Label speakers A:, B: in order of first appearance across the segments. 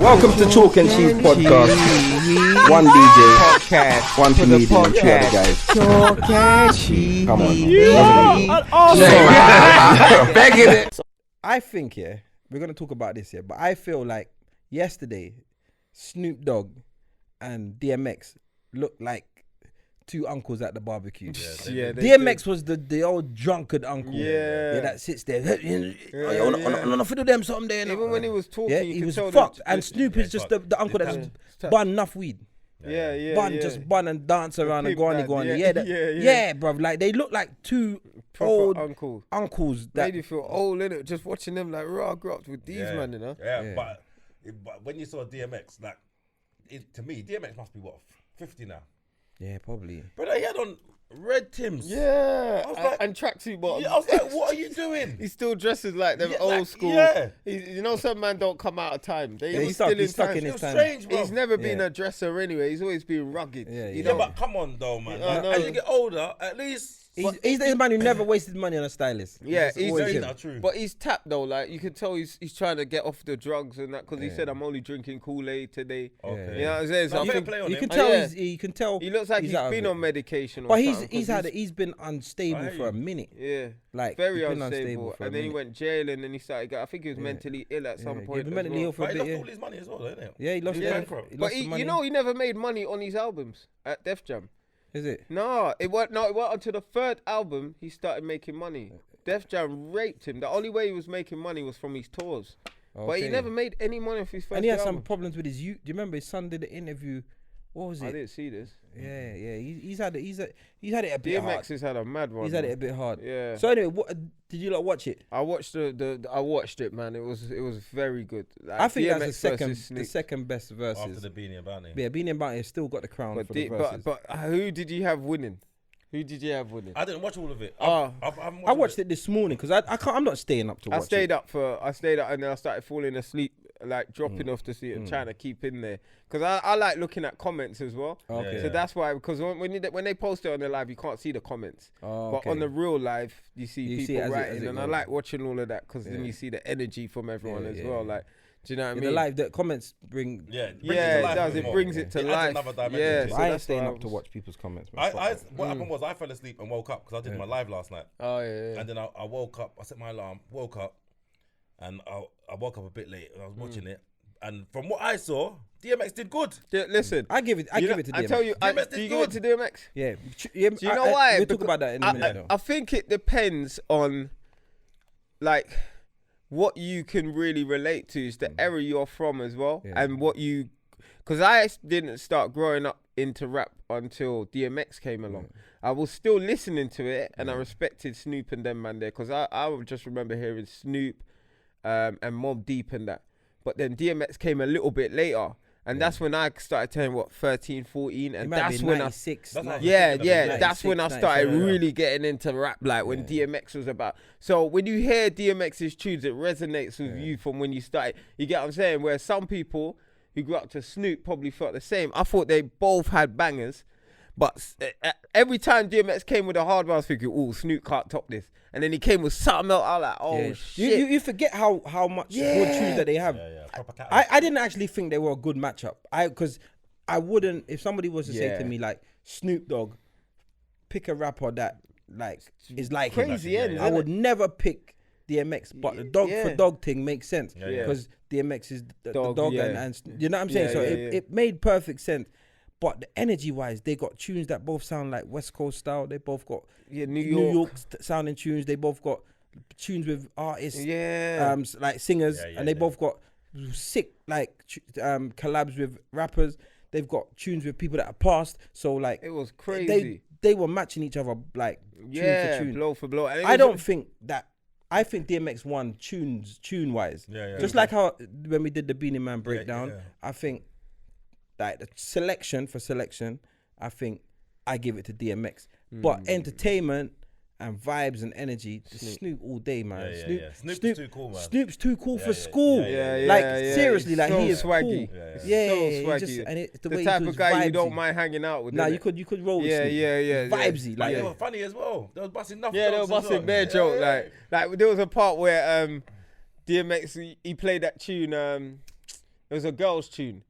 A: Welcome to Chalk and Cheese Podcast. One DJ, podcast, one comedian, two other guys. Chalk and Cheese. Come on. Begging it. So, I think, yeah, we're going to talk about this, yeah, but I feel like yesterday, Snoop Dogg and DMX looked like two uncles at the barbecue. DMX was the old drunkard uncle. Yeah, that sits there. I'm not for them someday.
B: Even when he was talking,
A: he was fucked. And Snoop is just the uncle that's bun nuff weed. Just bun and dance around and go on. Yeah, bruv. Like they look like two proper old uncles. That
B: made you feel old, innit? Just watching them like, I grew up with these man, you know.
C: Yeah, but when you saw DMX, like, to me, DMX must be what, 50 now.
A: Yeah, probably.
C: But he had on red Tims.
B: Yeah, I was like, and tracksuit bottoms.
C: Yeah, I was like, what are you doing?
B: He still dresses like them old school.
C: Yeah.
B: You know, some man don't come out of time.
A: He's stuck in his time.
C: Strange, bro.
B: He's never been a dresser anyway. He's always been rugged.
C: You know? But come on, though, man. As you get older, at least...
A: He's the man who never wasted money on a stylist.
B: Yeah,
C: he's not true.
B: But he's tapped though. Like you can tell he's trying to get off the drugs and that because he said I'm only drinking Kool-Aid today.
C: Okay.
B: You know what I'm saying? So
A: you can tell
B: you can tell he looks like he's been on medication.
A: But he's been unstable for a minute.
B: Yeah,
A: like
B: very unstable. And then he went jail and then he started. I think he was mentally ill at some point.
A: He was mentally ill for a bit.
C: He lost all his money as well, didn't he?
A: Yeah, he lost it.
B: But you know he never made money on his albums at Def Jam.
A: Is it?
B: No, it wasn't until the third album he started making money. Def Jam raped him. The only way he was making money was from his tours. Okay. But he never made any money off his first album.
A: And he had some problems with his youth. Do you remember his son did the interview? What was it?
B: I didn't see this.
A: Yeah. He's had it a bit hard.
B: DMX has had a mad one.
A: He's had it a bit hard.
B: Yeah.
A: So anyway, did you like watch it?
B: I watched I watched it, man. It was very good. Like,
A: I think
B: DMX
A: that's the second best verses.
C: After the Beanie and Bounty.
A: Yeah, Beanie and Bounty has still got the crown for the verses.
B: But who did you have winning? I
C: didn't watch all of it.
A: I watched it this morning because I'm not staying up to watch it.
B: I stayed up and then I started falling asleep, like dropping off to see it and trying to keep in there. Because I like looking at comments as well.
A: Okay.
B: So that's why, because when they post it on the live, you can't see the comments. But on the real live, you see people writing. And I like watching all of that because then you see the energy from everyone as well. Like, do you know what I mean?
A: The live, the comments bring...
B: it does. It brings it to life.
A: Yeah, so I ain't staying up to watch people's comments.
C: What happened was I fell asleep and woke up because I did my live last night.
B: Oh, yeah.
C: And then I woke up, I set my alarm, woke up, and I woke up a bit late and I was watching it. And from what I saw, DMX did good.
B: Yeah, listen,
A: I give it to DMX.
B: I tell you, do you give it to DMX?
A: Yeah.
B: Do you know why?
A: We'll talk about that in a minute.
B: I think it depends on, like, what you can really relate to is the era you're from as well, and what you, because I didn't start growing up into rap until DMX came along. I was still listening to it, and I respected Snoop and them man there, because I would just remember hearing Snoop, and Mobb Deep and that. But then DMX came a little bit later. And that's when I started turning 13, 14, and that's when I started really getting into rap, like when DMX was about. So when you hear DMX's tunes, it resonates with you from when you started. You get what I'm saying? Where some people who grew up to Snoop probably felt the same. I thought they both had bangers, but every time DMX came with a hard one, I was thinking, oh, Snoop can't top this. And then he came with something else. I was like, oh shit.
A: You forget how much good tunes that they have. I didn't actually think they were a good matchup. Because I wouldn't, if somebody was to say to me like, Snoop Dogg, pick a rapper that like is like
B: crazy
A: him. I would never pick DMX, but the dog for dog thing makes sense because DMX is the dog and you know what I'm saying. So it made perfect sense. But the energy-wise, they got tunes that both sound like West Coast style. They both got New York sounding tunes. They both got tunes with artists, like singers, and they both got sick like collabs with rappers. They've got tunes with people that are passed. So like
B: it was crazy.
A: They were matching each other like tune for tune,
B: blow for blow.
A: I don't think that. I think DMX won tune-wise. Just like how when we did the Beanie Man breakdown, I think. Like the selection, I think I give it to DMX. But entertainment and vibes and energy, Snoop all day, man.
C: Snoop's too cool, man.
A: Snoop's too cool for school. Seriously, like he is
B: swaggy.
A: Cool.
B: So swaggy.
A: And
B: the way type of guy you don't mind hanging out with.
A: Nah, you could roll with Snoop. Vibesy, like
C: they were funny as well. They was busting nuff.
B: Yeah, they were busting bare joke. Like there was a part where DMX he played that tune. It was a girls' tune.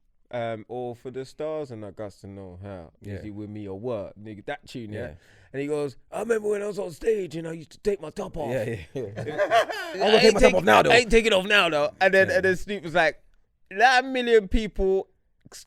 B: All for the stars and I got to know how. Is he with me or what? Nigga, that tune, yeah. And he goes, I remember when I was on stage and I used to take my top off.
A: I'm gonna take my top off now though.
B: I ain't taking off now though. And then Snoop was like, that 1 million people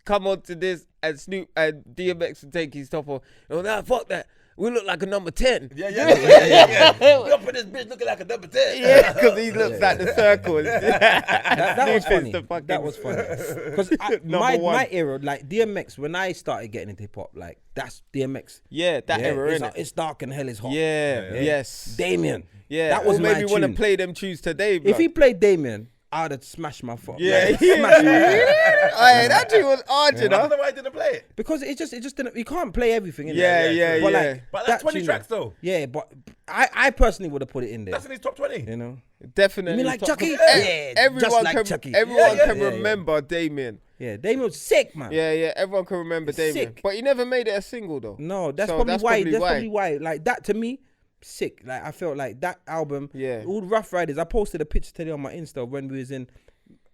B: come onto this and Snoop and DMX will take his top off. Oh, nah, fuck that. We look like a number 10.
C: Yeah. We up in this bitch looking like a number 10.
B: Yeah, because he looks like the circle.
A: that was funny. That was funny. Because my era, like DMX, when I started getting into hip hop, like that's DMX.
B: Yeah, that era, innit?
A: It's dark and hell is hot.
B: Yeah, yes.
A: Damien.
B: Yeah,
A: that was
B: made
A: my
B: me want to play them tunes today, bro.
A: If he played Damien, I'd have smashed my phone.
B: Yeah,
A: like, smashed my phone.
B: Hey, that tune was hard, you know.
C: I don't know why I didn't play it.
A: Because it just didn't. You can't play everything.
B: Yeah.
A: But like,
C: but that's 20
A: tune,
C: tracks though.
A: Yeah, but I personally would have put it in there.
C: That's in his top 20.
A: You know,
B: Definitely.
A: You mean like Chucky?
B: Yeah, everyone
A: like
B: can.
A: Chucky.
B: Everyone can remember Damien.
A: Yeah, Damien was sick, man.
B: Yeah. Everyone can remember Damien.
A: Sick.
B: But he never made it a single though.
A: No, that's
B: So
A: probably
B: that's
A: why.
B: probably
A: That's
B: why.
A: probably why. Like that to me, sick. Like I felt like that album.
B: Yeah.
A: All the Rough Riders. I posted a picture today on my Insta when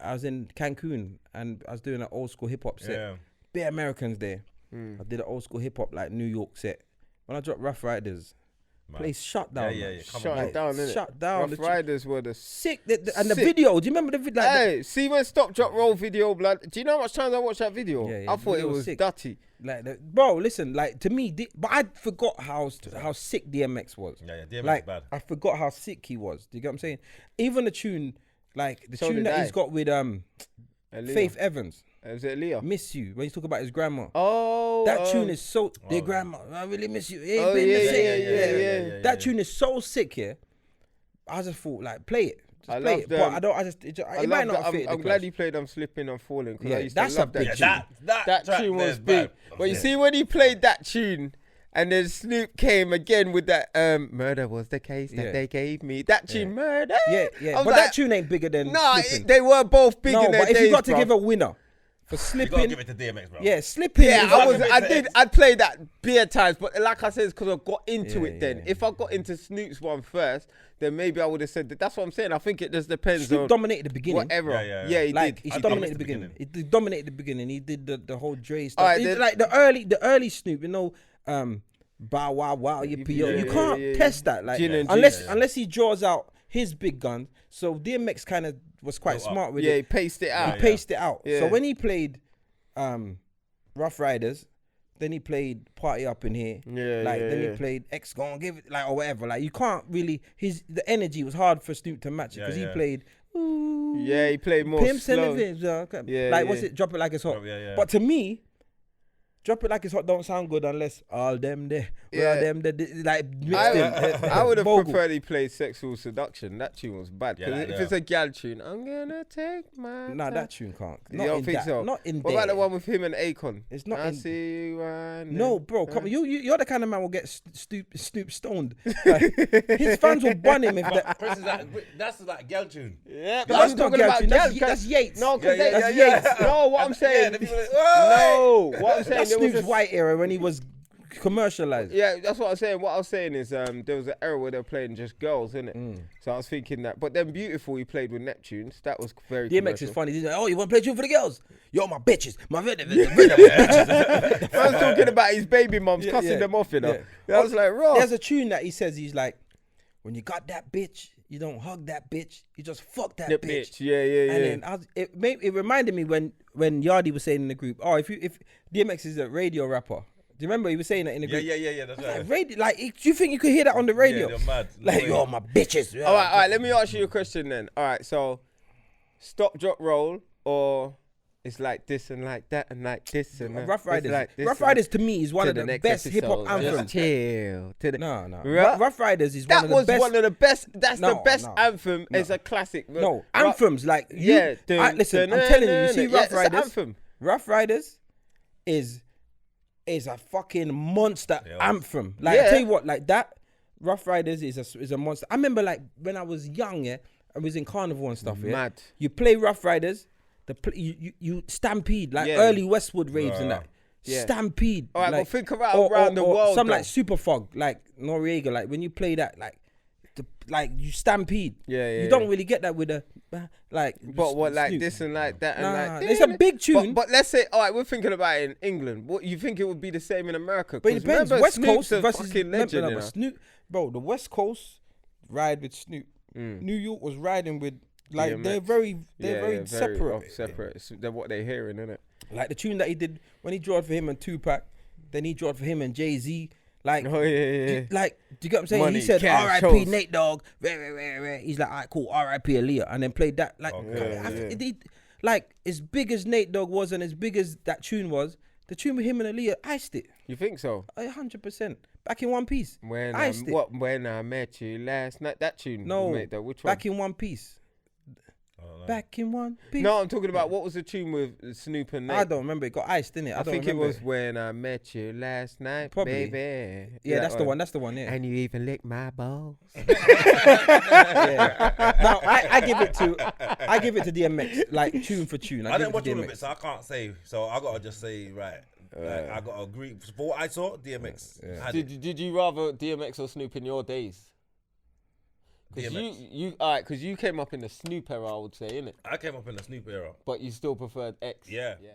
A: I was in Cancun and I was doing an old school hip hop set.
C: Yeah.
A: Bare Americans there. I did an old school hip hop like New York set. When I dropped Rough Riders, place shut down.
C: Yeah.
B: Shut it down, innit?
A: Shut down.
B: Rough Riders were the
A: sick. And the
B: sick.
A: video. Do you remember the video?
B: Hey, see when Stop Drop Roll video, blood. Do you know how much times I watched that video?
A: Yeah,
B: I thought it was
A: sick.
B: dirty.
A: Like, bro, listen, like to me, but I forgot how sick DMX was.
C: Yeah, DMX
A: like,
C: is bad.
A: I forgot how sick he was. Do you get what I'm saying? Even the tune, like the
B: So
A: tune
B: did
A: that
B: I.
A: he's got with Faith Evans,
B: Was it Leah?
A: Miss You, when he's talking about his grandma.
B: Oh,
A: That tune is so, dear grandma, I really miss you. It ain't
B: Oh,
A: been the
B: yeah,
A: same.
B: yeah.
A: That tune is so sick, yeah. I just thought, like, play it.
B: I
A: Play
B: love
A: it. But
B: them.
A: I don't, I just, it might not fit.
B: I'm glad he played I'm Slipping, I'm Falling.
A: Yeah,
B: I used
A: that's
B: to love
A: a big
B: that
A: tune.
B: tune. That
C: track
B: tune
C: there
B: was
C: is
B: big.
C: bad.
B: But you see when he played that tune and then Snoop came again with that murder was the case that they gave me. That tune, murder.
A: Yeah.
B: I
A: But
B: was
A: that
B: like,
A: tune ain't bigger than
B: Nah,
A: Slipping.
B: they were both big
A: No,
B: in their
A: but if
B: days,
A: you got to
B: bruv.
A: give a winner for
C: You gotta
A: Slipping,
C: give it to DMX, bro.
A: yeah, Slipping.
B: Yeah,
A: is
B: I'd play that bare times, but like I said, it's because I got into
A: Yeah,
B: it then.
A: yeah.
B: If I got into Snoop's one first, then maybe I would have said that. That's what I'm saying. I think it just depends
A: Snoop
B: on
A: dominated the beginning.
B: whatever.
C: Yeah.
B: Yeah, he
A: Like
B: did.
A: he dominated the beginning. He dominated the beginning. He did the whole Dre stuff.
B: Alright,
A: He-
B: then-
A: like the early Snoop, you know, bow wow, you PO. You can't test that, like
B: Gin and
A: unless he draws out his big guns. So DMX kind of was quite smart with
B: Yeah, he
A: it.
B: paced it out.
A: He paced it out.
B: Yeah.
A: So when he played Rough Riders, then he played Party Up in Here. Then he played X Gon' Give It, like, or whatever. Like you can't really, the energy was hard for Snoop to match it because he played. Ooh,
B: Yeah, he played more
A: Pimp
B: slow.
A: Like what's it? Drop It Like It's Hot.
C: Oh, yeah.
A: But to me, Drop It Like It's Hot don't sound good unless all them there,
B: Yeah.
A: all them there, like mixed in.
B: I would have
A: vocal.
B: preferred he played Sexual Seduction. That tune was bad. 'Cause
C: Yeah,
B: if it's a gal tune, I'm gonna take my
A: Nah,
B: time.
A: that tune can't.
B: You
A: Not
B: don't
A: in
B: think
A: that.
B: so?
A: Not in
B: What
A: there.
B: about the one with him and Akon?
A: It's not
B: I
A: in-
B: see you running.
A: No, bro, come on. You're the kind of man who will get Snoop stoned. Like, his fans will bun him if that.
C: Chris is like, that's like girl tune.
B: Yeah,
A: But that's not gal tune. That's Yates.
B: No, because
C: Yeah,
B: that's
C: yeah.
B: Yates. No, what I'm saying.
C: the people like,
B: No, what I'm saying.
A: That's
B: there was
A: Snoop's
B: a-
A: white era when he was commercialized.
B: Yeah, that's what I'm saying. What I was saying is there was an era where they were playing just girls, innit? So I was thinking that. But then Beautiful, he played with Neptunes. That was very
A: DMX
B: commercial.
A: is funny. He's like, oh, you want to play tune for the girls? Yo, my bitches. My
B: I was talking about his baby mums
A: Yeah,
B: cussing
A: yeah,
B: them off, you know.
A: yeah.
B: I was like, raw.
A: There's a tune that he says, he's like, when you got that bitch, you don't hug that bitch, you just fuck that bitch.
B: Yeah.
A: And then it reminded me when Yardie was saying in the group, oh, if DMX is a radio rapper. Do you remember he was saying that in the group?
C: Yeah, that's right.
A: Like, radio, like, do you think you could hear that on the radio?
C: Yeah, they're mad.
A: Like, yo, my bitches.
B: All right. Let me ask you a question then. All right, so stop, drop, roll, or it's like this and like that and like this and that.
A: Rough Riders.
B: It's like this
A: Rough
B: and-
A: Riders to me is one
B: to
A: of the
B: next
A: best hip hop
B: episode. Just
A: anthems.
B: chill. To the-
A: No.
B: Ru-
A: Rough Riders is
B: That
A: one of the
B: was
A: best.
B: one of the best. That's the
A: No,
B: best
A: no,
B: anthem. It's a classic.
A: No, anthems like you,
B: Yeah.
A: listen, I'm telling you, you see Rough
B: it's an
A: Riders.
B: anthem.
A: Rough Riders is a fucking monster
C: Yeah.
A: anthem. Like
B: Yeah.
A: I tell you what, like that Rough Riders is a monster. I remember like when I was young, I was in carnival and stuff. Yeah,
B: Mad.
A: you play Rough Riders, you stampede like
B: Yeah.
A: early Westwood raves and that.
B: Yeah.
A: Stampede.
B: All right,
A: like,
B: but think about around the world.
A: Some
B: though.
A: like Super Fog, like Noriega, like when you play that, like
D: like you stampede.
B: Yeah.
D: You don't really get that with a like.
B: But what, like
D: Snoop.
B: this and like that and like.
D: It's a big tune.
B: But let's say, all right, we're thinking about it in England. What you think it would be the same in America?
D: But it depends.
B: Remember,
D: West
B: Snoop's
D: Coast
B: a
D: versus
B: fucking legend, you know?
D: Snoop, bro. The West Coast ride with Snoop. New York was riding with like
B: DMX.
D: they're very separate.
B: Separate. They're what they're hearing, innit?
D: Like the tune that he did when he drawed for him and Tupac, then he drawed for him and Jay-Z. Like,
B: Oh yeah.
D: like, do you get what I'm saying?
B: Money,
D: He said,
B: cash,
D: R.I.P.
B: hoes.
D: Nate Dogg. He's like, all right, cool, R.I.P. Aaliyah, and then played that. Like, like as big as Nate Dogg was and as big as that tune was, the tune with him and Aaliyah iced it.
B: You think so?
D: 100%. Back in One Piece.
B: When
D: iced it.
B: when I met you last night, that tune.
D: No,
B: mate, though. Which one?
D: Back in One Piece. Back in One Piece.
B: No, I'm talking about what was the tune with Snoop and Nate?
D: I don't remember. It got iced, didn't it?
B: I think it was when I met you last night,
D: Probably.
B: baby.
D: Yeah, that's the one. That's the one. Yeah.
B: And you even licked my balls.
D: Yeah. Now I give it to DMX, like tune for tune.
C: I didn't
D: give
C: watch
D: it to
C: all of
D: DMX.
C: it, so I can't say. So I gotta just say, right. Like, I gotta agree. For what I saw, DMX. had it.
B: Did you rather DMX or Snoop in your days? Because
C: DMX.
B: alright, because you came up in the Snoop era, I would say, innit?
C: I came up in the Snoop era.
B: But you still preferred X.
C: Yeah.